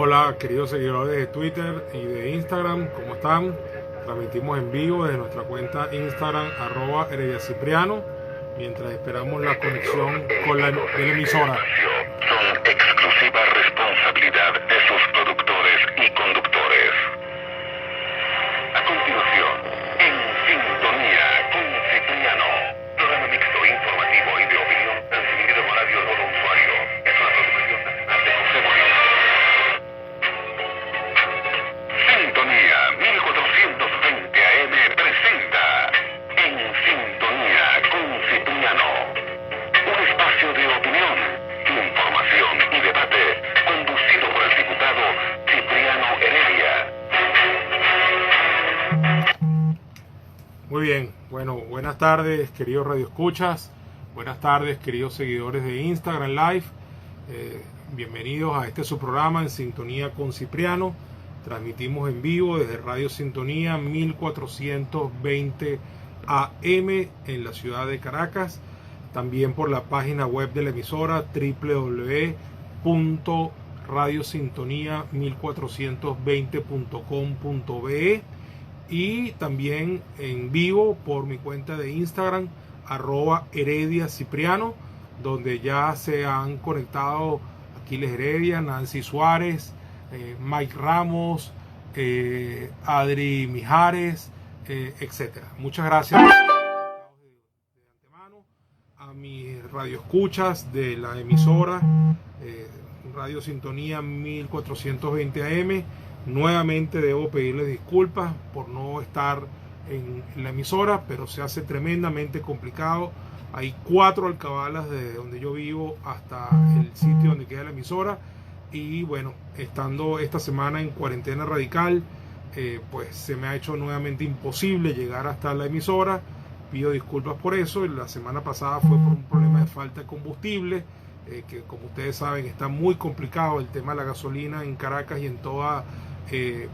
Hola queridos seguidores de Twitter y de Instagram, ¿cómo están? Transmitimos en vivo desde nuestra cuenta Instagram @herediacipriano mientras esperamos la conexión con la emisora. Son exclusiva responsabilidad de sus productores y conductores. A continuación, en sintonía con Cipriano, programa mixto informativo y de opinión transmitido por Radio Todo Usuario. Es una producción nacional de José Bonilla. Sintonía 1420 AM presenta En Sintonía con Cipriano, un espacio de opinión, información y debate conducido por el diputado Cipriano Heredia. Muy bien, bueno, buenas tardes queridos radioescuchas, buenas tardes queridos seguidores de Instagram Live, bienvenidos a este su programa En Sintonía con Cipriano. Transmitimos en vivo desde Radio Sintonía 1420 AM en la ciudad de Caracas, también por la página web de la emisora www.radiosintonía1420.com.be y también en vivo por mi cuenta de Instagram @herediacipriano, donde ya se han conectado Aquiles Heredia, Nancy Suárez, Mike Ramos, Adri Mijares, etcétera. Muchas gracias de antemano a mis radioescuchas de la emisora Radio Sintonía 1420 AM. Nuevamente debo pedirles disculpas por no estar en la emisora, pero se hace tremendamente complicado. Hay 4 alcabalas desde donde yo vivo hasta el sitio donde queda la emisora. Y bueno, estando esta semana en cuarentena radical, pues se me ha hecho nuevamente imposible llegar hasta la emisora. Pido disculpas por eso. La semana pasada fue por un problema de falta de combustible, que como ustedes saben está muy complicado el tema de la gasolina en Caracas y en toda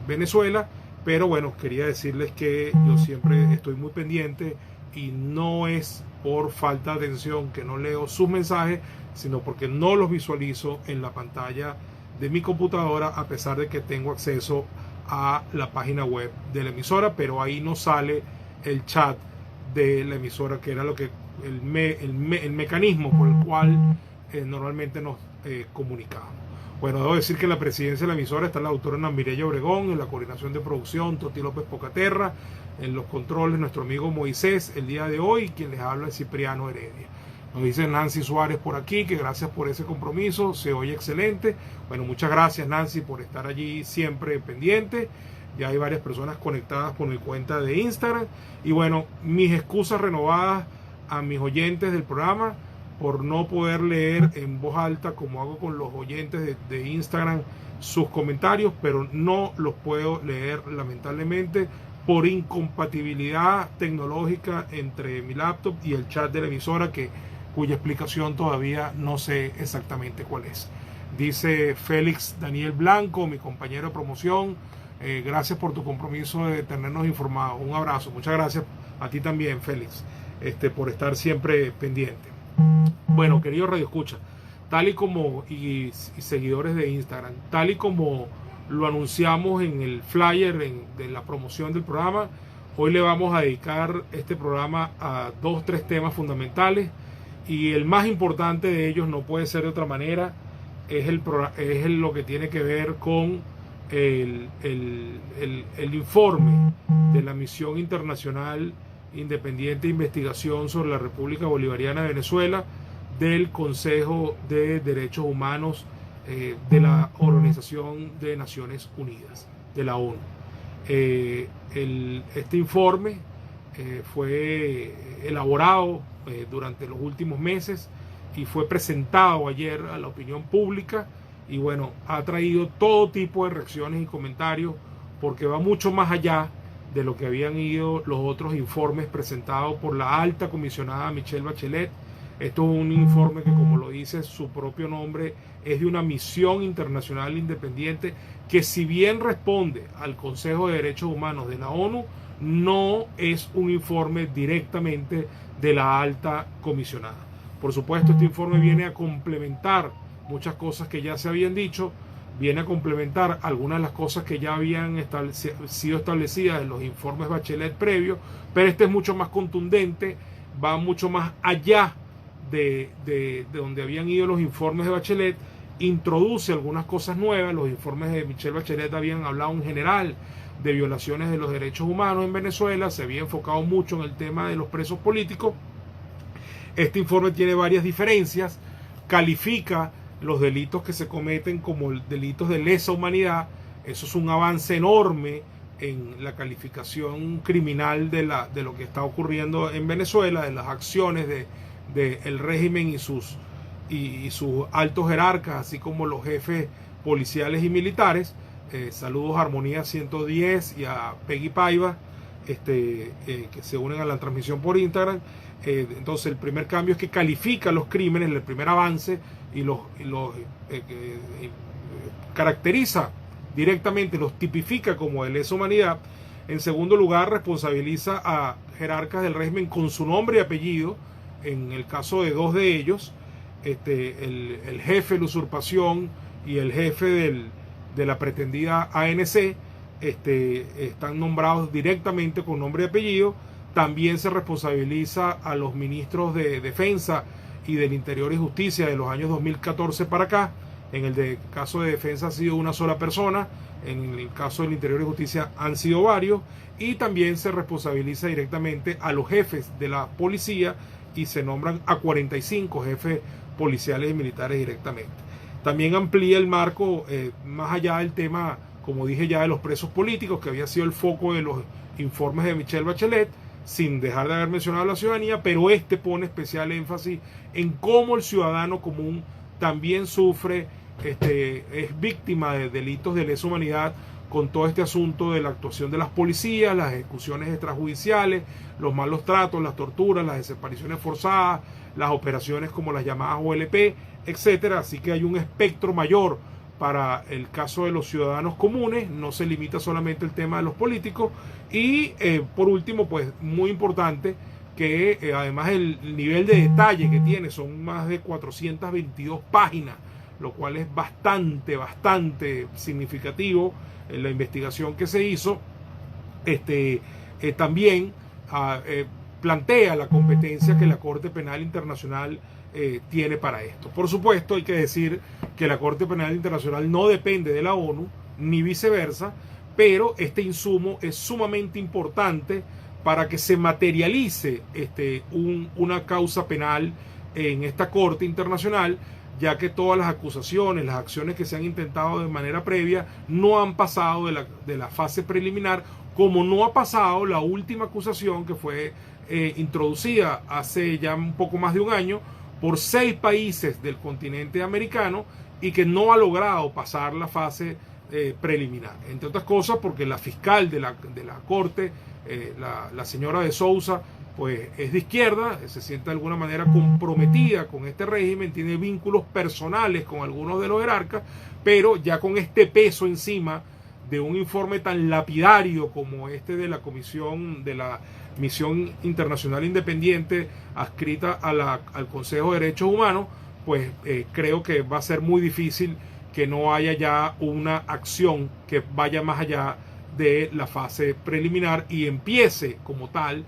Venezuela. Pero bueno, quería decirles que yo siempre estoy muy pendiente y no es por falta de atención que no leo sus mensajes, sino porque no los visualizo en la pantalla de mi computadora, a pesar de que tengo acceso a la página web de la emisora, pero ahí no sale el chat de la emisora, que era lo que el mecanismo por el cual normalmente nos comunicamos. Bueno, debo decir que en la presidencia de la emisora está la doctora Ana Mireya Obregón, en la coordinación de producción Toti López Pocaterra, en los controles nuestro amigo Moisés el día de hoy, quien les habla es Cipriano Heredia. Nos dice Nancy Suárez por aquí que gracias por ese compromiso, se oye excelente. Bueno, muchas gracias Nancy por estar allí siempre pendiente. Ya hay varias personas conectadas por mi cuenta de Instagram. Y bueno, mis excusas renovadas a mis oyentes del programa por no poder leer en voz alta como hago con los oyentes de Instagram sus comentarios, pero no los puedo leer lamentablemente por incompatibilidad tecnológica entre mi laptop y el chat de la emisora, cuya explicación todavía no sé exactamente cuál es. Dice Félix Daniel Blanco, mi compañero de promoción, gracias por tu compromiso de tenernos informados. Un abrazo, muchas gracias a ti también, Félix, por estar siempre pendiente. Bueno, queridos radioescuchas, tal y como y seguidores de Instagram, tal y como lo anunciamos en el flyer de la promoción del programa, hoy le vamos a dedicar este programa a 2-3 temas fundamentales, y el más importante de ellos no puede ser de otra manera, es lo que tiene que ver con el informe de la Misión Internacional Independiente de Investigación sobre la República Bolivariana de Venezuela del Consejo de Derechos Humanos de la Organización de Naciones Unidas, de la ONU. Este informe fue elaborado durante los últimos meses y fue presentado ayer a la opinión pública, y bueno, ha traído todo tipo de reacciones y comentarios, porque va mucho más allá de lo que habían ido los otros informes presentados por la alta comisionada Michelle Bachelet. Esto es un informe que, como lo dice su propio nombre, es de una misión internacional independiente que, si bien responde al Consejo de Derechos Humanos de la ONU, no es un informe directamente de la alta comisionada. Por supuesto, este informe viene a complementar muchas cosas que ya se habían dicho, viene a complementar algunas de las cosas que ya habían sido establecidas en los informes Bachelet previos, pero este es mucho más contundente, va mucho más allá de donde habían ido los informes de Bachelet, introduce algunas cosas nuevas. Los informes de Michelle Bachelet habían hablado en general de violaciones de los derechos humanos en Venezuela, se había enfocado mucho en el tema de los presos políticos. Este informe tiene varias diferencias, califica los delitos que se cometen como delitos de lesa humanidad. Eso es un avance enorme en la calificación criminal de lo que está ocurriendo en Venezuela, de las acciones del régimen y sus altos jerarcas, así como los jefes policiales y militares. Saludos a Armonía 110 y a Peggy Paiva, que se unen a la transmisión por Instagram. Entonces el primer cambio es que califica los crímenes, el primer avance, y los caracteriza directamente, los tipifica como de lesa humanidad. En segundo lugar, responsabiliza a jerarcas del régimen con su nombre y apellido. En el caso de dos de ellos, el jefe de la usurpación y el jefe de la pretendida ANC, están nombrados directamente con nombre y apellido. También se responsabiliza a los ministros de Defensa y del Interior y Justicia de los años 2014 para acá. En el caso de Defensa ha sido una sola persona, en el caso del Interior y Justicia han sido varios, y también se responsabiliza directamente a los jefes de la policía y se nombran a 45 jefes policiales y militares directamente. También amplía el marco más allá del tema, como dije ya, de los presos políticos, que había sido el foco de los informes de Michelle Bachelet, sin dejar de haber mencionado a la ciudadanía, pero pone especial énfasis en cómo el ciudadano común también sufre, es víctima de delitos de lesa humanidad, con todo este asunto de la actuación de las policías, las ejecuciones extrajudiciales, los malos tratos, las torturas, las desapariciones forzadas, las operaciones como las llamadas OLP, etcétera. Así que hay un espectro mayor para el caso de los ciudadanos comunes, no se limita solamente el tema de los políticos. Y por último, pues muy importante, que además el nivel de detalle que tiene, son más de 422 páginas, lo cual es bastante significativo en la investigación que se hizo. También plantea la competencia que la Corte Penal Internacional tiene para esto. Por supuesto, hay que decir que la Corte Penal Internacional no depende de la ONU, ni viceversa, pero este insumo es sumamente importante para que se materialice una causa penal en esta Corte Internacional, ya que todas las acusaciones, las acciones que se han intentado de manera previa no han pasado de la fase preliminar, como no ha pasado la última acusación que fue introducida hace ya un poco más de un año por 6 países del continente americano y que no ha logrado pasar la fase preliminar. Entre otras cosas porque la fiscal de la Corte, la señora de Sousa, pues es de izquierda, se siente de alguna manera comprometida con este régimen, tiene vínculos personales con algunos de los jerarcas, pero ya con este peso encima de un informe tan lapidario como este de la Comisión de la Misión Internacional Independiente adscrita al Consejo de Derechos Humanos, pues creo que va a ser muy difícil que no haya ya una acción que vaya más allá de la fase preliminar y empiece como tal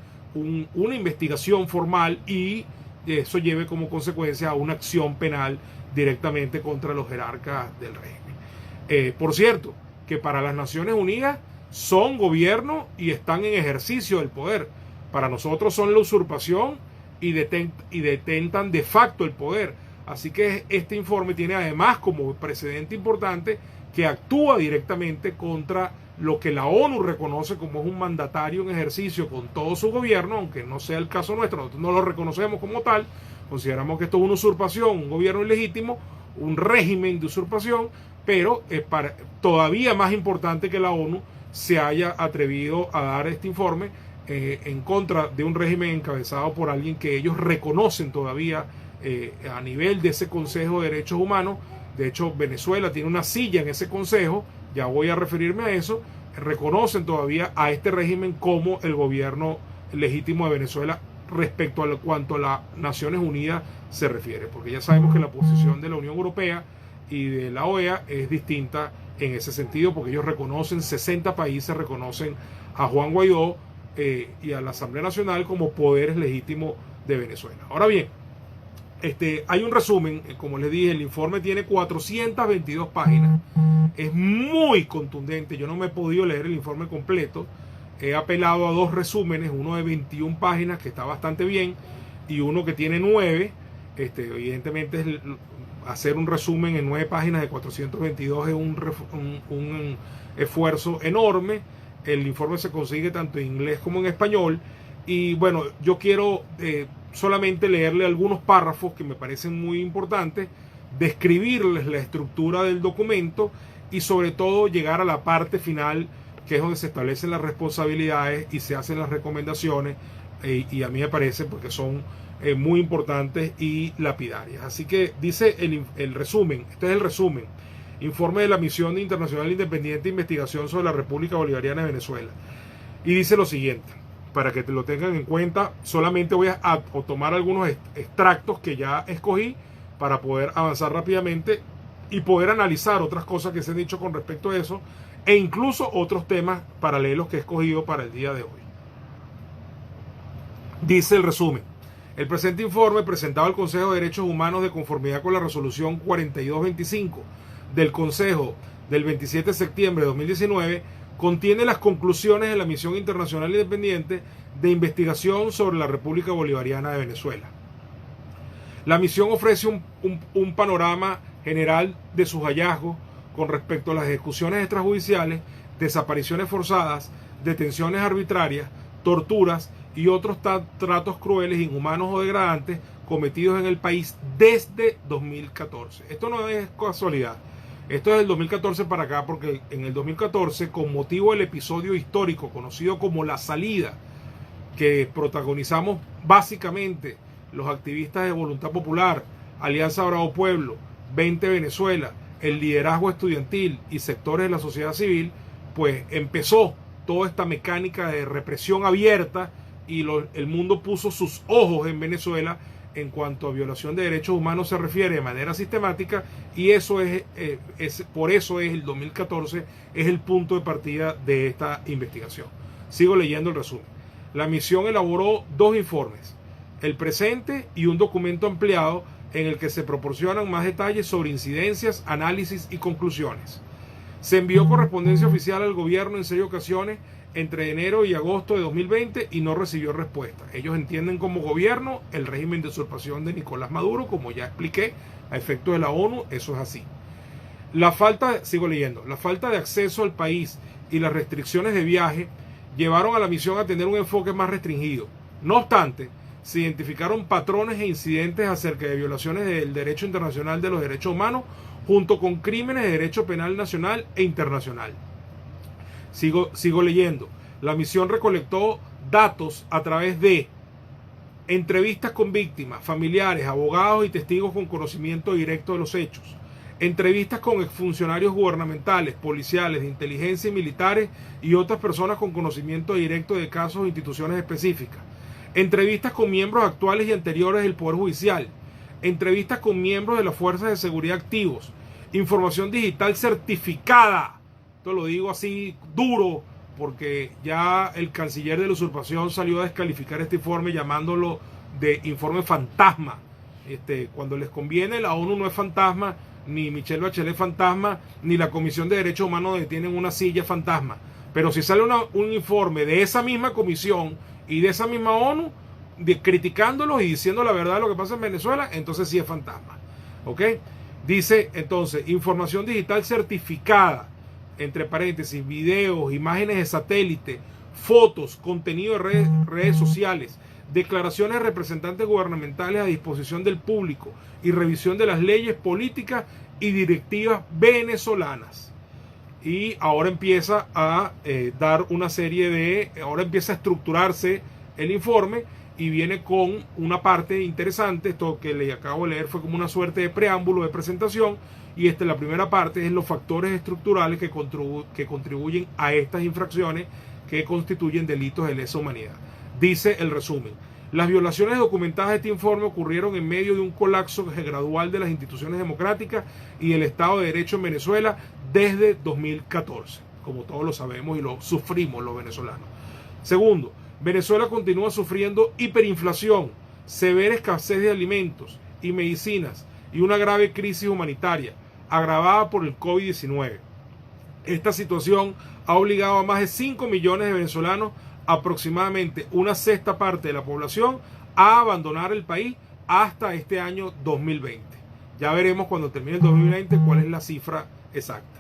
una investigación formal, y eso lleve como consecuencia a una acción penal directamente contra los jerarcas del régimen. Por cierto, que para las Naciones Unidas son gobierno y están en ejercicio del poder. Para nosotros son la usurpación y detentan de facto el poder. Así que este informe tiene además como precedente importante que actúa directamente contra lo que la ONU reconoce como es un mandatario en ejercicio con todo su gobierno, aunque no sea el caso nuestro. Nosotros no lo reconocemos como tal, consideramos que esto es una usurpación, un gobierno ilegítimo, un régimen de usurpación, pero es todavía más importante que la ONU se haya atrevido a dar este informe en contra de un régimen encabezado por alguien que ellos reconocen todavía a nivel de ese Consejo de Derechos Humanos. De hecho, Venezuela tiene una silla en ese consejo, ya voy a referirme a eso. Reconocen todavía a este régimen como el gobierno legítimo de Venezuela respecto a cuanto a las Naciones Unidas se refiere, porque ya sabemos que la posición de la Unión Europea y de la OEA es distinta en ese sentido, porque ellos reconocen, 60 países reconocen a Juan Guaidó y a la Asamblea Nacional como poderes legítimos de Venezuela. Ahora bien, hay un resumen, como les dije, el informe tiene 422 páginas, es muy contundente, yo no me he podido leer el informe completo, he apelado a dos resúmenes, uno de 21 páginas que está bastante bien y uno que tiene 9, evidentemente hacer un resumen en 9 páginas de 422 es un esfuerzo enorme. El informe se consigue tanto en inglés como en español y bueno, yo quiero solamente leerle algunos párrafos que me parecen muy importantes, describirles la estructura del documento y sobre todo llegar a la parte final, que es donde se establecen las responsabilidades y se hacen las recomendaciones y a mí me parece porque son muy importantes y lapidarias. Así que dice el resumen, este es el resumen: informe de la Misión Internacional Independiente de Investigación sobre la República Bolivariana de Venezuela, y dice lo siguiente, para que te lo tengan en cuenta. Solamente voy a tomar algunos extractos que ya escogí para poder avanzar rápidamente y poder analizar otras cosas que se han dicho con respecto a eso, e incluso otros temas paralelos que he escogido para el día de hoy. Dice el resumen: el presente informe, presentado al Consejo de Derechos Humanos de conformidad con la resolución 4225 del Consejo del 27 de septiembre de 2019, contiene las conclusiones de la Misión Internacional Independiente de Investigación sobre la República Bolivariana de Venezuela. La misión ofrece un panorama general de sus hallazgos con respecto a las ejecuciones extrajudiciales, desapariciones forzadas, detenciones arbitrarias, torturas y otros tratos crueles, inhumanos o degradantes cometidos en el país desde 2014. Esto no es casualidad. Esto es del 2014 para acá, porque en el 2014, con motivo del episodio histórico conocido como La Salida, que protagonizamos básicamente los activistas de Voluntad Popular, Alianza Bravo Pueblo, 20 Venezuela, el liderazgo estudiantil y sectores de la sociedad civil, pues empezó toda esta mecánica de represión abierta y el mundo puso sus ojos en Venezuela en cuanto a violación de derechos humanos se refiere de manera sistemática, y eso por eso es el 2014 es el punto de partida de esta investigación. Sigo leyendo el resumen. La misión elaboró 2 informes, el presente y un documento ampliado en el que se proporcionan más detalles sobre incidencias, análisis y conclusiones. Se envió correspondencia oficial al gobierno en 6 ocasiones entre enero y agosto de 2020 y no recibió respuesta. Ellos entienden como gobierno el régimen de usurpación de Nicolás Maduro, como ya expliqué, a efecto de la ONU, eso es así. Sigo leyendo. La falta de acceso al país y las restricciones de viaje llevaron a la misión a tener un enfoque más restringido. No obstante, se identificaron patrones e incidentes acerca de violaciones del derecho internacional de los derechos humanos, junto con crímenes de derecho penal nacional e internacional. Sigo leyendo. La misión recolectó datos a través de entrevistas con víctimas, familiares, abogados y testigos con conocimiento directo de los hechos, entrevistas con exfuncionarios gubernamentales, policiales, de inteligencia y militares y otras personas con conocimiento directo de casos e instituciones específicas, entrevistas con miembros actuales y anteriores del Poder Judicial, entrevistas con miembros de las fuerzas de seguridad activos, información digital certificada. Esto lo digo así duro porque ya el canciller de la usurpación salió a descalificar este informe llamándolo de informe fantasma. Cuando les conviene, la ONU no es fantasma, ni Michelle Bachelet es fantasma, ni la Comisión de Derechos Humanos donde tienen una silla fantasma. Pero si sale un informe de esa misma comisión y de esa misma ONU criticándolos y diciendo la verdad de lo que pasa en Venezuela, entonces sí es fantasma. ¿Ok? Dice entonces, información digital certificada, entre paréntesis, videos, imágenes de satélite, fotos, contenido de redes sociales, declaraciones de representantes gubernamentales a disposición del público y revisión de las leyes políticas y directivas venezolanas. Y ahora empieza a dar una serie ahora empieza a estructurarse el informe y viene con una parte interesante. Esto que le acabo de leer fue como una suerte de preámbulo de presentación, y la primera parte es los factores estructurales que contribuyen a estas infracciones que constituyen delitos de lesa humanidad. Dice el resumen: Las violaciones documentadas de este informe ocurrieron en medio de un colapso gradual de las instituciones democráticas y del Estado de Derecho en Venezuela desde 2014, como todos lo sabemos y lo sufrimos los venezolanos. Segundo, Venezuela continúa sufriendo hiperinflación, severa escasez de alimentos y medicinas y una grave crisis humanitaria agravada por el COVID-19. Esta situación ha obligado a más de 5 millones de venezolanos, aproximadamente una sexta parte de la población, a abandonar el país hasta este año 2020. Ya veremos cuando termine el 2020 cuál es la cifra exacta.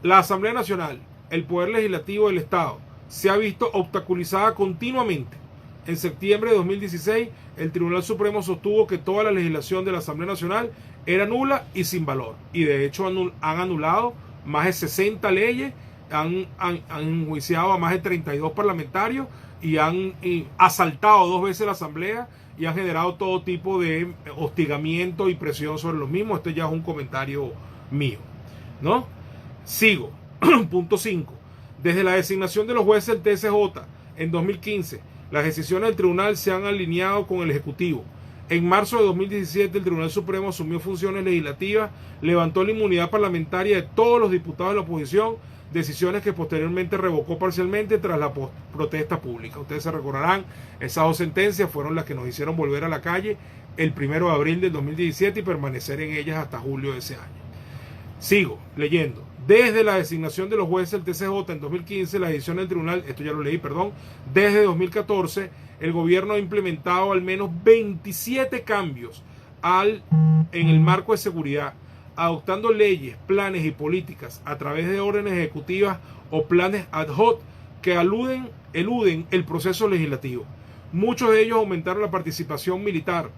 La Asamblea Nacional, el Poder Legislativo del Estado, se ha visto obstaculizada continuamente. En septiembre de 2016, el Tribunal Supremo sostuvo que toda la legislación de la Asamblea Nacional era nula y sin valor. Y de hecho han anulado más de 60 leyes, han enjuiciado a más de 32 parlamentarios y han asaltado 2 veces la Asamblea y han generado todo tipo de hostigamiento y presión sobre los mismos. Este ya es un comentario mío, ¿no? Sigo. Punto 5. Desde la designación de los jueces del TSJ en 2015, las decisiones del tribunal se han alineado con el Ejecutivo. En marzo de 2017, el Tribunal Supremo asumió funciones legislativas, levantó la inmunidad parlamentaria de todos los diputados de la oposición, decisiones que posteriormente revocó parcialmente tras la protesta pública. Ustedes se recordarán, esas 2 sentencias fueron las que nos hicieron volver a la calle el 1 de abril del 2017 y permanecer en ellas hasta julio de ese año. Sigo leyendo. Desde la designación de los jueces del TSJ en 2015, la decisión del tribunal, esto ya lo leí, perdón, desde 2014, el gobierno ha implementado al menos 27 cambios en el marco de seguridad, adoptando leyes, planes y políticas a través de órdenes ejecutivas o planes ad hoc que eluden el proceso legislativo. Muchos de ellos aumentaron la participación militar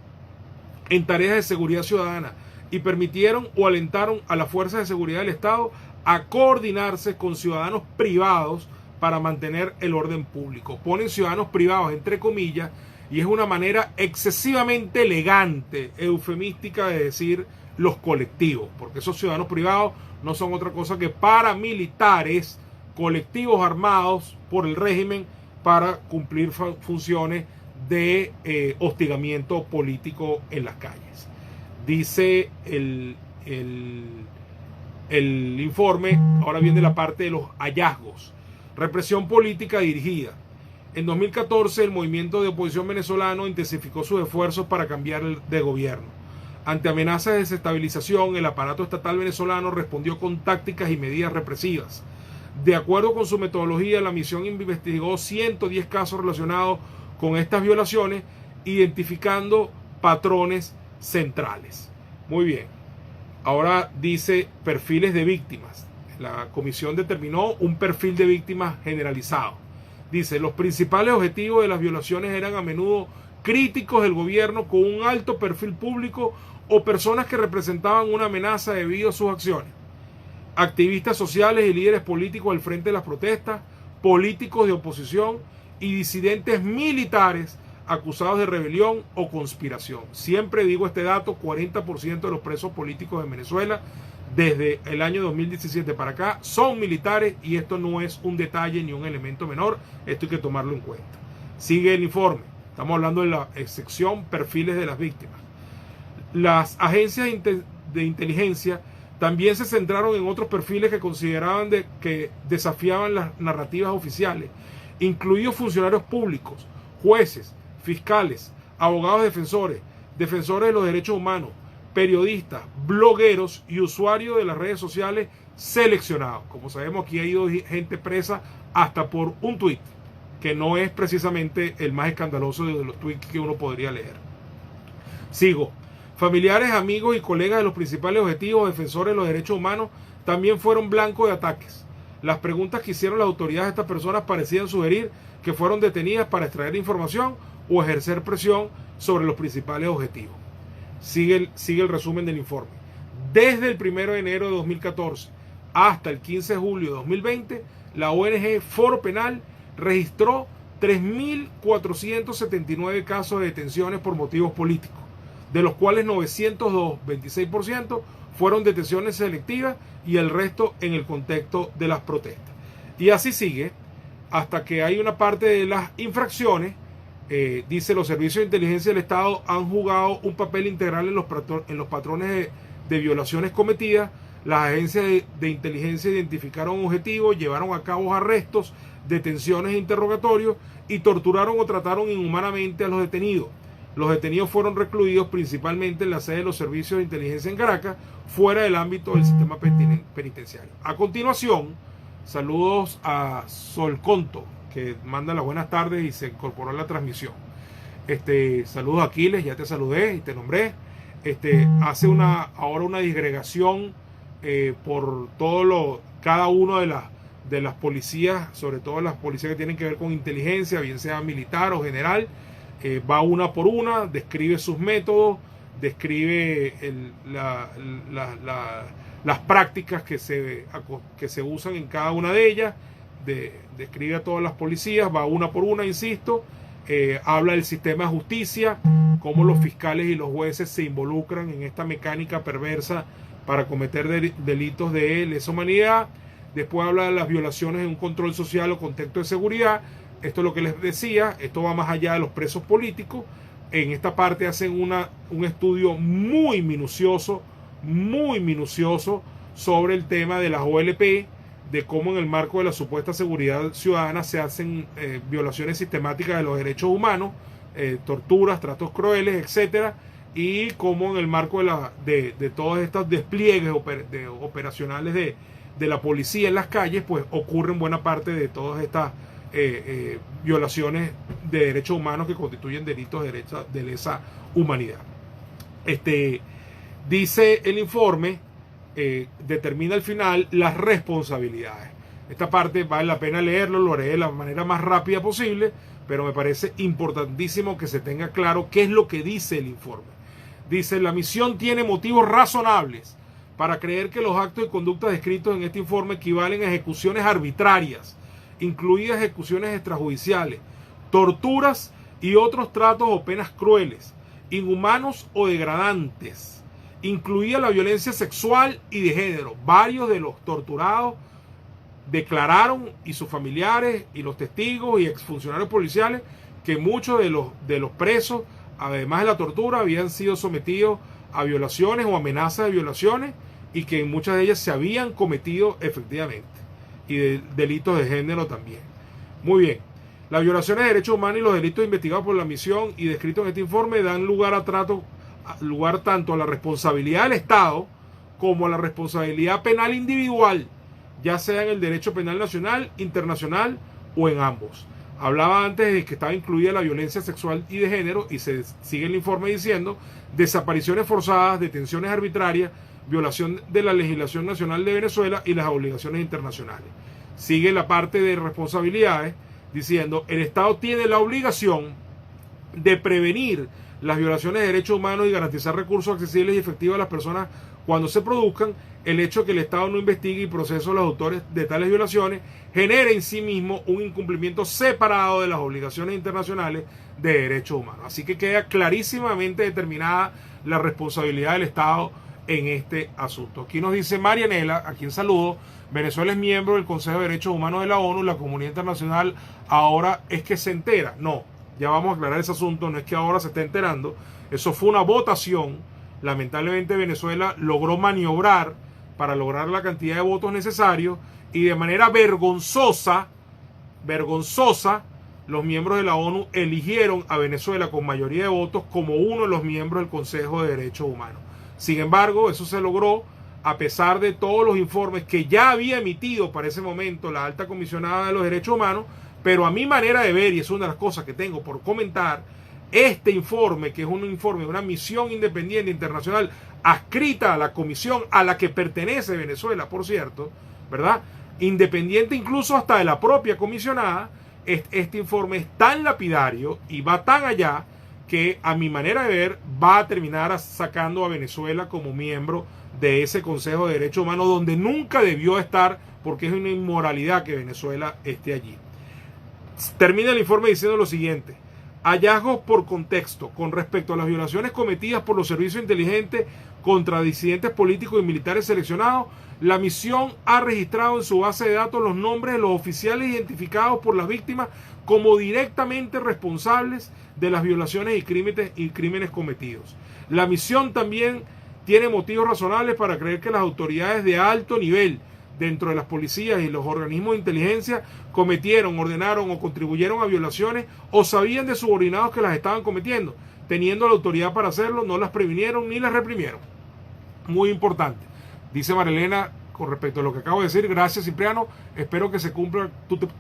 en tareas de seguridad ciudadana y permitieron o alentaron a las fuerzas de seguridad del Estado a coordinarse con ciudadanos privados para mantener el orden público. Ponen ciudadanos privados entre comillas y es una manera excesivamente elegante, eufemística de decir los colectivos, porque esos ciudadanos privados no son otra cosa que paramilitares, colectivos armados por el régimen para cumplir funciones de hostigamiento político en las calles. Dice el informe, ahora viene la parte de los hallazgos. Represión política dirigida. En 2014 el movimiento de oposición venezolano intensificó sus esfuerzos para cambiar de gobierno. Ante amenazas de desestabilización, el aparato estatal venezolano respondió con tácticas y medidas represivas. De acuerdo con su metodología, la misión investigó 110 casos relacionados con estas violaciones, identificando patrones centrales. Muy bien. Ahora dice perfiles de víctimas. La comisión determinó un perfil de víctimas generalizado. Dice, los principales objetivos de las violaciones eran a menudo críticos del gobierno con un alto perfil público o personas que representaban una amenaza debido a sus acciones. Activistas sociales y líderes políticos al frente de las protestas, políticos de oposición y disidentes militares acusados de rebelión o conspiración. Siempre digo este dato, 40% de los presos políticos en Venezuela desde el año 2017 para acá son militares y esto no es un detalle ni un elemento menor, esto hay que tomarlo en cuenta. Sigue el informe, estamos hablando de la sección perfiles de las víctimas. Las agencias de inteligencia también se centraron en otros perfiles que consideraban que desafiaban las narrativas oficiales, incluidos funcionarios públicos, jueces, fiscales, abogados defensores, defensores de los derechos humanos, periodistas, blogueros y usuarios de las redes sociales seleccionados. Como sabemos, aquí ha ido gente presa hasta por un tuit, que no es precisamente el más escandaloso de los tuits que uno podría leer. Sigo. Familiares, amigos y colegas de los principales objetivos defensores de los derechos humanos también fueron blanco de ataques. Las preguntas que hicieron las autoridades a estas personas parecían sugerir que fueron detenidas para extraer información o ejercer presión sobre los principales objetivos. Sigue el resumen del informe. Desde el 1 de enero de 2014 hasta el 15 de julio de 2020, la ONG Foro Penal registró 3.479 casos de detenciones por motivos políticos, de los cuales 902, 26%, fueron detenciones selectivas y el resto en el contexto de las protestas. Y así sigue hasta que hay una parte de las infracciones Dice, los servicios de inteligencia del Estado han jugado un papel integral en los patrones de violaciones cometidas. Las agencias de inteligencia identificaron objetivos, llevaron a cabo arrestos, detenciones e interrogatorios y torturaron o trataron inhumanamente a los detenidos. Los detenidos fueron recluidos principalmente en la sede de los servicios de inteligencia en Caracas, fuera del ámbito del sistema penitenciario. A continuación, saludos a Solconto, que manda las buenas tardes y se incorporó a la transmisión. Saludos a Aquiles, ya te saludé y te nombré. Hace ahora una disgregación por cada uno de las policías, sobre todo las policías que tienen que ver con inteligencia, bien sea militar o general. Va una por una, describe sus métodos, describe las prácticas que se usan en cada una de ellas, describe a todas las policías, va una por una, insisto, habla del sistema de justicia, cómo los fiscales y los jueces se involucran en esta mecánica perversa para cometer delitos de lesa humanidad. Después habla de las violaciones en un control social o contexto de seguridad. Esto es lo que les decía, esto va más allá de los presos políticos. En esta parte hacen un estudio muy minucioso sobre el tema de las OLP, de cómo en el marco de la supuesta seguridad ciudadana se hacen violaciones sistemáticas de los derechos humanos, torturas, tratos crueles, etcétera, y cómo en el marco de todos estos despliegues operacionales de la policía en las calles, pues ocurren buena parte de todas estas violaciones de derechos humanos que constituyen delitos de lesa humanidad. Dice el informe, determina al final las responsabilidades. Esta parte vale la pena leerlo, lo haré de la manera más rápida posible, pero me parece importantísimo que se tenga claro qué es lo que dice el informe. Dice, la misión tiene motivos razonables para creer que los actos y conductas descritos en este informe equivalen a ejecuciones arbitrarias, incluidas ejecuciones extrajudiciales, torturas y otros tratos o penas crueles, inhumanos o degradantes, incluida la violencia sexual y de género. Varios de los torturados declararon, y sus familiares y los testigos y exfuncionarios policiales, que muchos de los presos, además de la tortura, habían sido sometidos a violaciones o amenazas de violaciones, y que en muchas de ellas se habían cometido efectivamente, y de delitos de género también. Muy bien, las violaciones de derechos humanos y los delitos investigados por la misión y descritos en este informe dan lugar tanto a la responsabilidad del Estado como a la responsabilidad penal individual, ya sea en el derecho penal nacional, internacional o en ambos. Hablaba antes de que estaba incluida la violencia sexual y de género, y se sigue el informe diciendo desapariciones forzadas, detenciones arbitrarias, violación de la legislación nacional de Venezuela y las obligaciones internacionales. Sigue la parte de responsabilidades diciendo, el Estado tiene la obligación de prevenir las violaciones de derechos humanos y garantizar recursos accesibles y efectivos a las personas cuando se produzcan. El hecho de que el Estado no investigue y procese a los autores de tales violaciones genera en sí mismo un incumplimiento separado de las obligaciones internacionales de derechos humanos. Así que queda clarísimamente determinada la responsabilidad del Estado en este asunto. Aquí nos dice Marianela, a quien saludo, Venezuela es miembro del Consejo de Derechos Humanos de la ONU, la comunidad internacional ahora es que se entera. No, ya vamos a aclarar ese asunto, no es que ahora se esté enterando, eso fue una votación. Lamentablemente Venezuela logró maniobrar para lograr la cantidad de votos necesarios, y de manera vergonzosa, los miembros de la ONU eligieron a Venezuela con mayoría de votos como uno de los miembros del Consejo de Derechos Humanos. Sin embargo, eso se logró a pesar de todos los informes que ya había emitido para ese momento la alta comisionada de los derechos humanos, pero a mi manera de ver, y es una de las cosas que tengo por comentar, este informe, que es un informe de una misión independiente internacional adscrita a la comisión a la que pertenece Venezuela, por cierto, ¿verdad? Independiente incluso hasta de la propia comisionada, este informe es tan lapidario y va tan allá que a mi manera de ver va a terminar sacando a Venezuela como miembro de ese Consejo de Derechos Humanos, donde nunca debió estar, porque es una inmoralidad que Venezuela esté allí. Termina el informe diciendo lo siguiente: hallazgos por contexto con respecto a las violaciones cometidas por los servicios inteligentes contra disidentes políticos y militares seleccionados, la misión ha registrado en su base de datos los nombres de los oficiales identificados por las víctimas como directamente responsables de las violaciones y crímenes cometidos. La misión también tiene motivos razonables para creer que las autoridades de alto nivel dentro de las policías y los organismos de inteligencia cometieron, ordenaron o contribuyeron a violaciones o sabían de subordinados que las estaban cometiendo. Teniendo la autoridad para hacerlo, no las previnieron ni las reprimieron. Muy importante. Dice Marilena con respecto a lo que acabo de decir: gracias, Cipriano, espero que se cumpla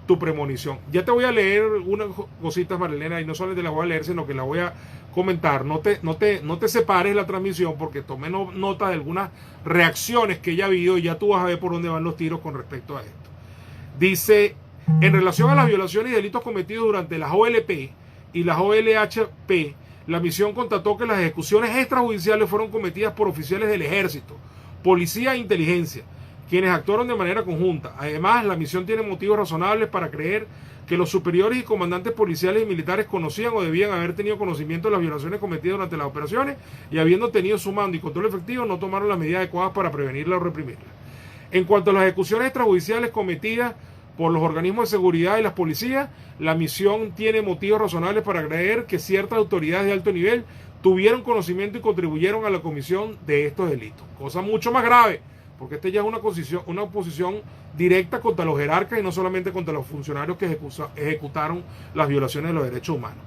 tu premonición. Ya te voy a leer unas cositas, Marilena, y no solamente las voy a leer, sino que las voy a comentar. No te separes la transmisión, porque tomé nota de algunas reacciones que ya ha habido y ya tú vas a ver por dónde van los tiros con respecto a esto. Dice: en relación a las violaciones y delitos cometidos durante las OLP y las OLHP, la misión constató que las ejecuciones extrajudiciales fueron cometidas por oficiales del ejército, policía e inteligencia, quienes actuaron de manera conjunta. Además, la misión tiene motivos razonables para creer que los superiores y comandantes policiales y militares conocían o debían haber tenido conocimiento de las violaciones cometidas durante las operaciones y, habiendo tenido su mando y control efectivo, no tomaron las medidas adecuadas para prevenirla o reprimirla. En cuanto a las ejecuciones extrajudiciales cometidas por los organismos de seguridad y las policías, la misión tiene motivos razonables para creer que ciertas autoridades de alto nivel tuvieron conocimiento y contribuyeron a la comisión de estos delitos. Cosa mucho más grave, porque esta ya es una oposición directa contra los jerarcas y no solamente contra los funcionarios que ejecutaron las violaciones de los derechos humanos.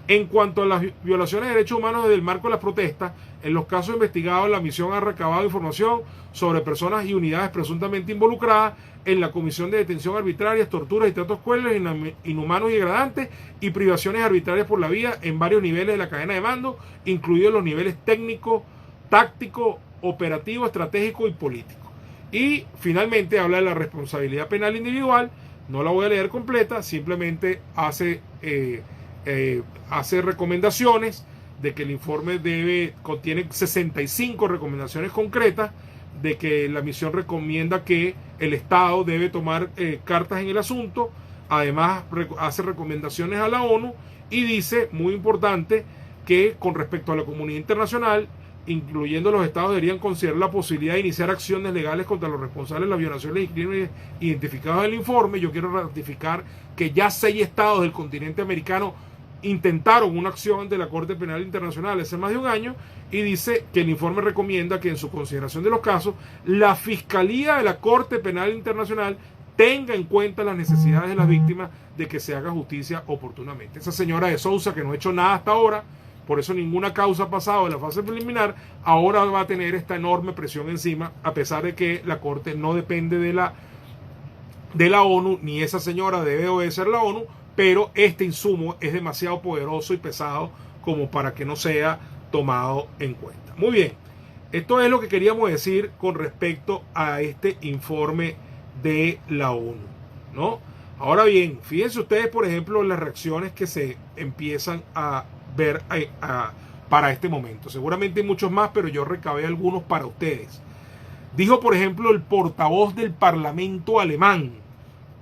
En cuanto a las violaciones de derechos humanos desde el marco de las protestas, en los casos investigados, la misión ha recabado información sobre personas y unidades presuntamente involucradas en la comisión de detención arbitrarias, torturas y tratos crueles, inhumanos y degradantes y privaciones arbitrarias por la vía en varios niveles de la cadena de mando, incluidos los niveles técnico, táctico, operativo, estratégico y político. Y finalmente habla de la responsabilidad penal individual. No la voy a leer completa, simplemente hace recomendaciones de que el informe contiene 65 recomendaciones concretas, de que la misión recomienda que el Estado debe tomar cartas en el asunto. Además hace recomendaciones a la ONU y dice, muy importante, que con respecto a la comunidad internacional, incluyendo los estados, deberían considerar la posibilidad de iniciar acciones legales contra los responsables de las violaciones y crímenes identificados en el informe. Yo quiero ratificar que ya 6 estados del continente americano intentaron una acción ante la Corte Penal Internacional hace más de un año, y dice que el informe recomienda que en su consideración de los casos, la Fiscalía de la Corte Penal Internacional tenga en cuenta las necesidades de las víctimas de que se haga justicia oportunamente. Esa señora de Sousa, que no ha hecho nada hasta ahora, por eso ninguna causa ha pasado de la fase preliminar, ahora va a tener esta enorme presión encima, a pesar de que la Corte no depende de la ONU, ni esa señora debe obedecer la ONU, pero este insumo es demasiado poderoso y pesado como para que no sea tomado en cuenta. Muy bien, esto es lo que queríamos decir con respecto a este informe de la ONU, ¿no? Ahora bien, fíjense ustedes, por ejemplo, las reacciones que se empiezan a ver para este momento. Seguramente hay muchos más, pero yo recabé algunos para ustedes. Dijo, por ejemplo, el portavoz del Parlamento alemán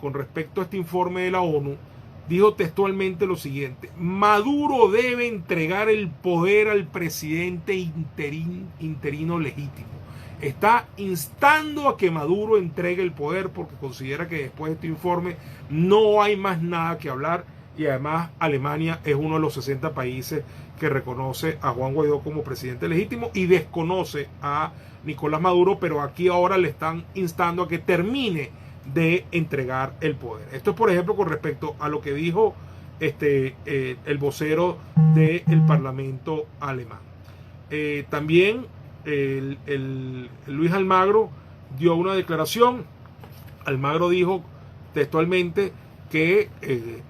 con respecto a este informe de la ONU, dijo textualmente lo siguiente: Maduro debe entregar el poder al presidente interino legítimo. Está instando a que Maduro entregue el poder porque considera que después de este informe no hay más nada que hablar, y además Alemania es uno de los 60 países que reconoce a Juan Guaidó como presidente legítimo y desconoce a Nicolás Maduro, pero aquí ahora le están instando a que termine de entregar el poder. Esto es, por ejemplo, con respecto a lo que dijo el vocero del Parlamento alemán. También Luis Almagro dio una declaración. Almagro dijo textualmente que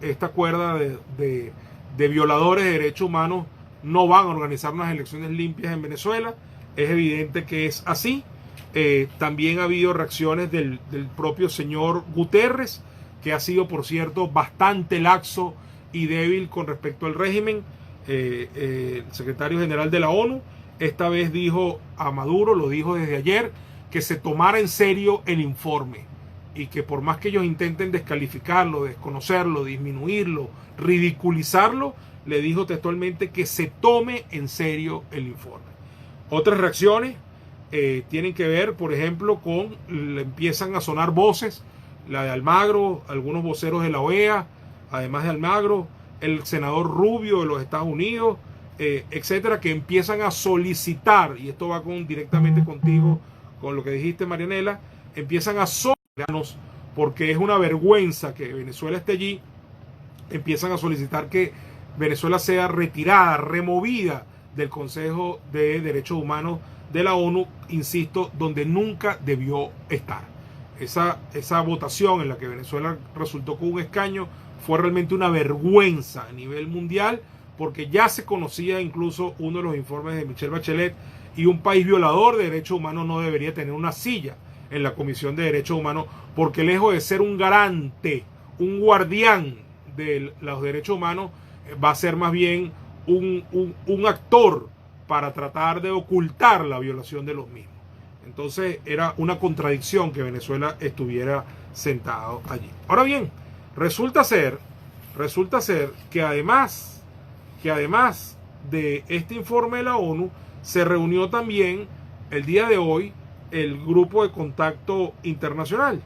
esta cuerda de violadores de derechos humanos no van a organizar unas elecciones limpias en Venezuela. Es evidente que es así. También ha habido reacciones del propio señor Guterres, que ha sido, por cierto, bastante laxo y débil con respecto al régimen. El secretario general de la ONU esta vez dijo a Maduro, lo dijo desde ayer, que se tomara en serio el informe y que por más que ellos intenten descalificarlo, desconocerlo, disminuirlo, ridiculizarlo, le dijo textualmente que se tome en serio el informe. Otras reacciones: tienen que ver, por ejemplo, con, empiezan a sonar voces, la de Almagro, algunos voceros de la OEA, además de Almagro, el senador Rubio de los Estados Unidos, etcétera, que empiezan a solicitar, y esto va directamente contigo, con lo que dijiste, Marianela, empiezan a solicitarnos, porque es una vergüenza que Venezuela esté allí, empiezan a solicitar que Venezuela sea retirada, removida del Consejo de Derechos Humanos de la ONU, insisto, donde nunca debió estar. Esa votación en la que Venezuela resultó con un escaño fue realmente una vergüenza a nivel mundial, porque ya se conocía incluso uno de los informes de Michelle Bachelet, y un país violador de derechos humanos no debería tener una silla en la Comisión de Derechos Humanos, porque lejos de ser un garante, un guardián de los derechos humanos, va a ser más bien un actor para tratar de ocultar la violación de los mismos. Entonces era una contradicción que Venezuela estuviera sentado allí. Ahora bien, resulta ser que además de este informe de la ONU, se reunió también el día de hoy el Grupo de Contacto Internacional.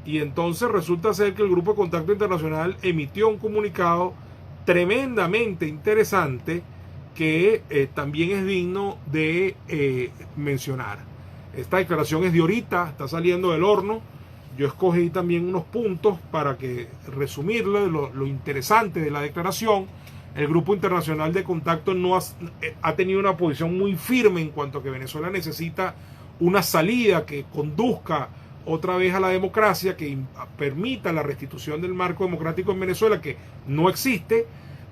Y entonces resulta ser que el Grupo de Contacto Internacional emitió un comunicado tremendamente interesante que también es digno de mencionar. Esta declaración es de ahorita, está saliendo del horno. Yo escogí también unos puntos para que resumirle lo interesante de la declaración. El Grupo Internacional de Contacto ha tenido una posición muy firme en cuanto a que Venezuela necesita una salida que conduzca otra vez a la democracia, que permita la restitución del marco democrático en Venezuela, que no existe,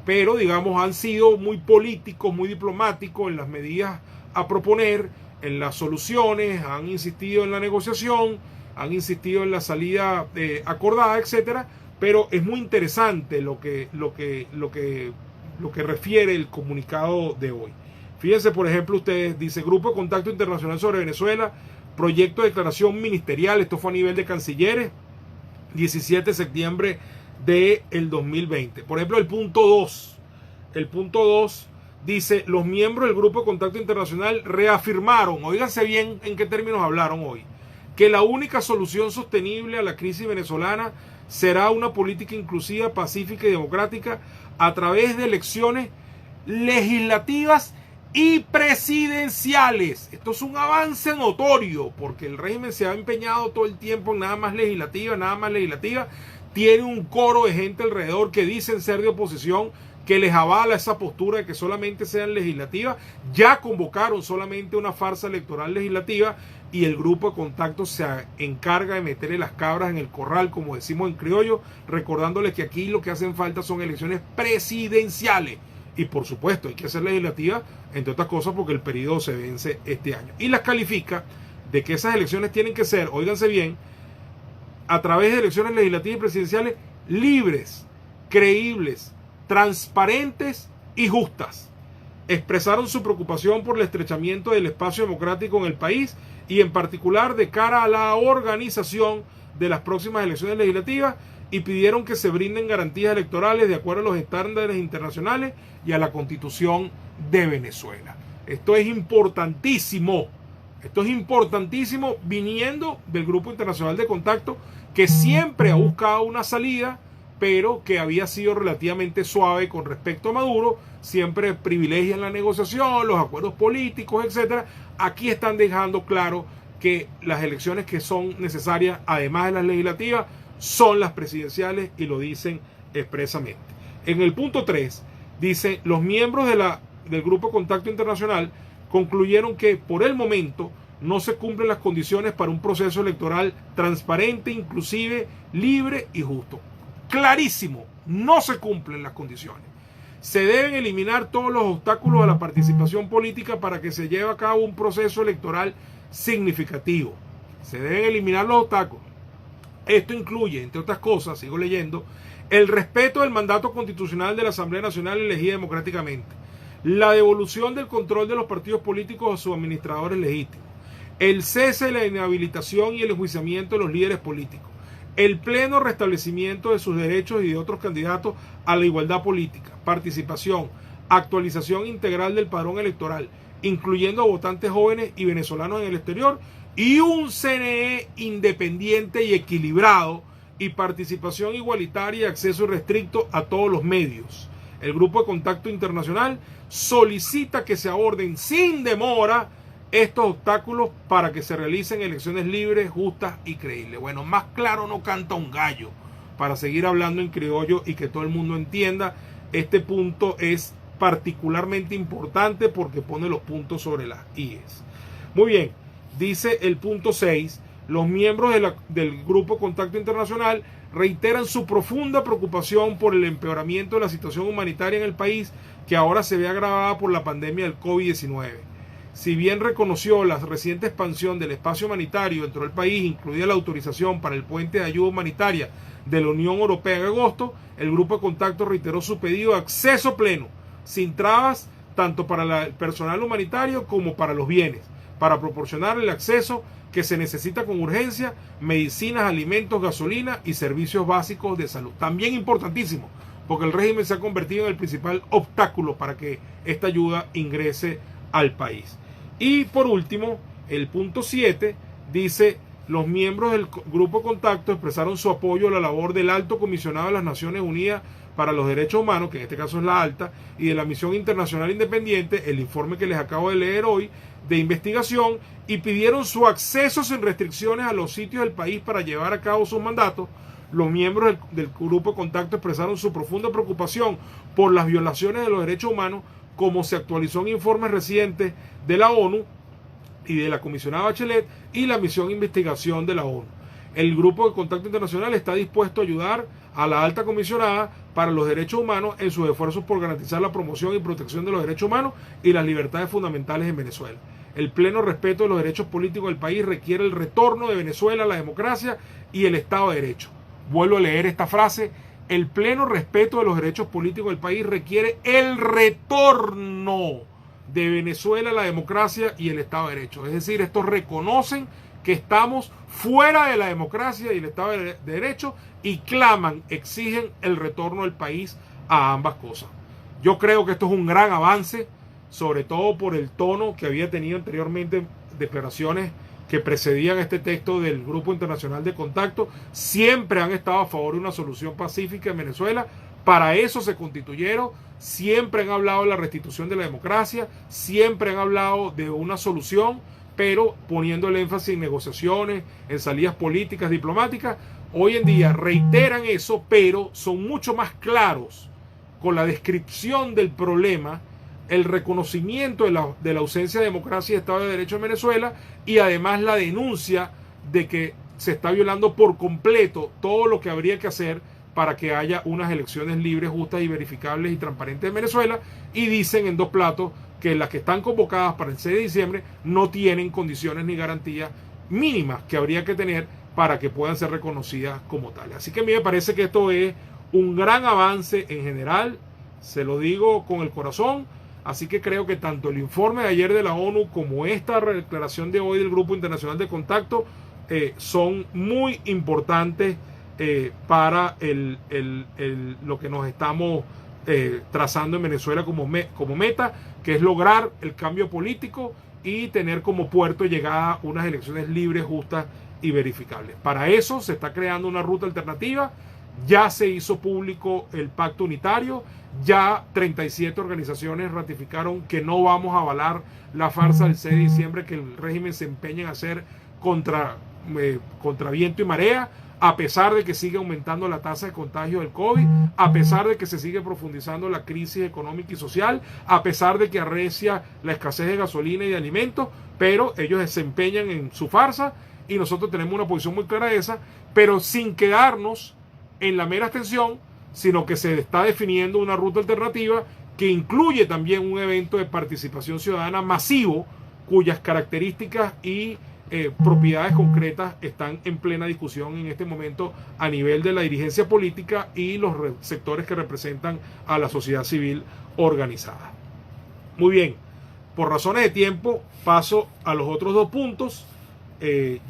pero digamos han sido muy políticos, muy diplomáticos en las medidas a proponer, en las soluciones, han insistido en la negociación, han insistido en la salida acordada, etcétera. Pero es muy interesante lo que refiere el comunicado de hoy. Fíjense, por ejemplo, ustedes, dice Grupo de Contacto Internacional sobre Venezuela, proyecto de declaración ministerial, esto fue a nivel de cancilleres, 17 de septiembre del 2020. Por ejemplo, el punto 2 dice, los miembros del Grupo de Contacto Internacional reafirmaron, óiganse bien en qué términos hablaron hoy, que la única solución sostenible a la crisis venezolana será una política inclusiva, pacífica y democrática a través de elecciones legislativas y presidenciales. Esto es un avance notorio, porque el régimen se ha empeñado todo el tiempo en nada más legislativa. Tiene un coro de gente alrededor que dicen ser de oposición, que les avala esa postura de que solamente sean legislativas. Ya convocaron solamente una farsa electoral legislativa, y el Grupo de Contacto se encarga de meterle las cabras en el corral, como decimos en criollo, recordándoles que aquí lo que hacen falta son elecciones presidenciales. Y por supuesto hay que hacer legislativas, entre otras cosas porque el periodo se vence este año. Y las califica de que esas elecciones tienen que ser, óiganse bien, a través de elecciones legislativas y presidenciales libres, creíbles, transparentes y justas. Expresaron su preocupación por el estrechamiento del espacio democrático en el país, y en particular de cara a la organización de las próximas elecciones legislativas, y pidieron que se brinden garantías electorales de acuerdo a los estándares internacionales y a la Constitución de Venezuela. Esto es importantísimo viniendo del Grupo Internacional de Contacto, que siempre ha buscado una salida, pero que había sido relativamente suave con respecto a Maduro. Siempre privilegian la negociación, los acuerdos políticos, etcétera. Aquí están dejando claro que las elecciones que son necesarias, además de las legislativas, son las presidenciales, y lo dicen expresamente. En el punto 3 dice, los miembros del Grupo de Contacto Internacional concluyeron que por el momento no se cumplen las condiciones para un proceso electoral transparente, inclusive, libre y justo. Clarísimo, no se cumplen las condiciones. Se deben eliminar todos los obstáculos a la participación política para que se lleve a cabo un proceso electoral significativo. Se deben eliminar los obstáculos. Esto incluye, entre otras cosas, sigo leyendo, el respeto del mandato constitucional de la Asamblea Nacional elegida democráticamente, la devolución del control de los partidos políticos a sus administradores legítimos, el cese, la inhabilitación y el enjuiciamiento de los líderes políticos, el pleno restablecimiento de sus derechos y de otros candidatos a la igualdad política, participación, actualización integral del padrón electoral, incluyendo a votantes jóvenes y venezolanos en el exterior, y un CNE independiente y equilibrado, y participación igualitaria y acceso irrestricto a todos los medios. El Grupo de Contacto Internacional solicita que se aborden sin demora estos obstáculos para que se realicen elecciones libres, justas y creíbles. Bueno, más claro no canta un gallo. Para seguir hablando en criollo y que todo el mundo entienda, este punto es particularmente importante porque pone los puntos sobre las IES. Muy bien, dice el punto 6, los miembros del Grupo de Contacto Internacional reiteran su profunda preocupación por el empeoramiento de la situación humanitaria en el país, que ahora se ve agravada por la pandemia del COVID-19. Si bien reconoció la reciente expansión del espacio humanitario dentro del país, incluida la autorización para el puente de ayuda humanitaria de la Unión Europea en agosto, el Grupo de Contacto reiteró su pedido de acceso pleno, sin trabas, tanto para el personal humanitario como para los bienes, para proporcionar el acceso que se necesita con urgencia, medicinas, alimentos, gasolina y servicios básicos de salud. También importantísimo, porque el régimen se ha convertido en el principal obstáculo para que esta ayuda ingrese al país. Y por último, el punto 7 dice: los miembros del Grupo de Contacto expresaron su apoyo a la labor del Alto Comisionado de las Naciones Unidas para los Derechos Humanos, que en este caso es la ALTA, y de la Misión Internacional Independiente, el informe que les acabo de leer hoy, de investigación, y pidieron su acceso sin restricciones a los sitios del país para llevar a cabo sus mandatos. Los miembros del Grupo de Contacto expresaron su profunda preocupación por las violaciones de los derechos humanos, como se actualizó en informes recientes de la ONU y de la comisionada Bachelet y la misión de investigación de la ONU. El Grupo de Contacto Internacional está dispuesto a ayudar a la alta comisionada para los derechos humanos en sus esfuerzos por garantizar la promoción y protección de los derechos humanos y las libertades fundamentales en Venezuela. El pleno respeto de los derechos políticos del país requiere el retorno de Venezuela a la democracia y el Estado de Derecho. Vuelvo a leer esta frase: el pleno respeto de los derechos políticos del país requiere el retorno de Venezuela a la democracia y el Estado de Derecho. Es decir, estos reconocen que estamos fuera de la democracia y el Estado de Derecho y claman, exigen el retorno del país a ambas cosas. Yo creo que esto es un gran avance, sobre todo por el tono que había tenido anteriormente declaraciones que precedían este texto del Grupo Internacional de Contacto. Siempre han estado a favor de una solución pacífica en Venezuela. Para eso se constituyeron. Siempre han hablado de la restitución de la democracia. Siempre han hablado de una solución, pero poniendo el énfasis en negociaciones, en salidas políticas, diplomáticas. Hoy en día reiteran eso, pero son mucho más claros con la descripción del problema, el reconocimiento de la ausencia de democracia y Estado de Derecho en Venezuela, y además la denuncia de que se está violando por completo todo lo que habría que hacer para que haya unas elecciones libres, justas y verificables y transparentes en Venezuela, y dicen en dos platos que las que están convocadas para el 6 de diciembre no tienen condiciones ni garantías mínimas que habría que tener para que puedan ser reconocidas como tales. Así que a mí me parece que esto es un gran avance en general, se lo digo con el corazón. Así que creo que tanto el informe de ayer de la ONU como esta declaración de hoy del Grupo Internacional de Contacto son muy importantes para lo que nos estamos trazando en Venezuela como meta, que es lograr el cambio político y tener como puerto de llegada unas elecciones libres, justas y verificables. Para eso se está creando una ruta alternativa. Ya se hizo público el pacto unitario, ya 37 organizaciones ratificaron que no vamos a avalar la farsa del 6 de diciembre que el régimen se empeña en hacer contra viento y marea, a pesar de que sigue aumentando la tasa de contagio del COVID, a pesar de que se sigue profundizando la crisis económica y social, a pesar de que arrecia la escasez de gasolina y de alimentos, pero ellos se empeñan en su farsa y nosotros tenemos una posición muy clara de esa, pero sin quedarnos en la mera abstención, sino que se está definiendo una ruta alternativa que incluye también un evento de participación ciudadana masivo, cuyas características y propiedades concretas están en plena discusión en este momento a nivel de la dirigencia política y los sectores que representan a la sociedad civil organizada. Muy bien, por razones de tiempo paso a los otros dos puntos.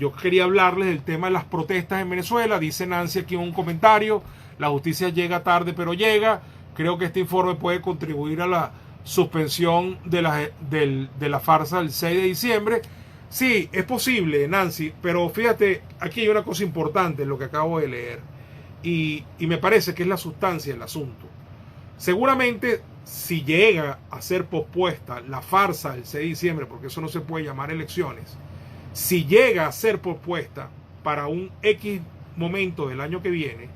Yo quería hablarles del tema de las protestas en Venezuela. Dice Nancy aquí en un comentario: la justicia llega tarde pero llega. Creo que este informe puede contribuir a la suspensión de la farsa del 6 de diciembre. Sí, es posible, Nancy, pero fíjate, aquí hay una cosa importante en lo que acabo de leer y me parece que es la sustancia del asunto. Seguramente si llega a ser pospuesta la farsa del 6 de diciembre, porque eso no se puede llamar elecciones, si llega a ser pospuesta para un X momento del año que viene,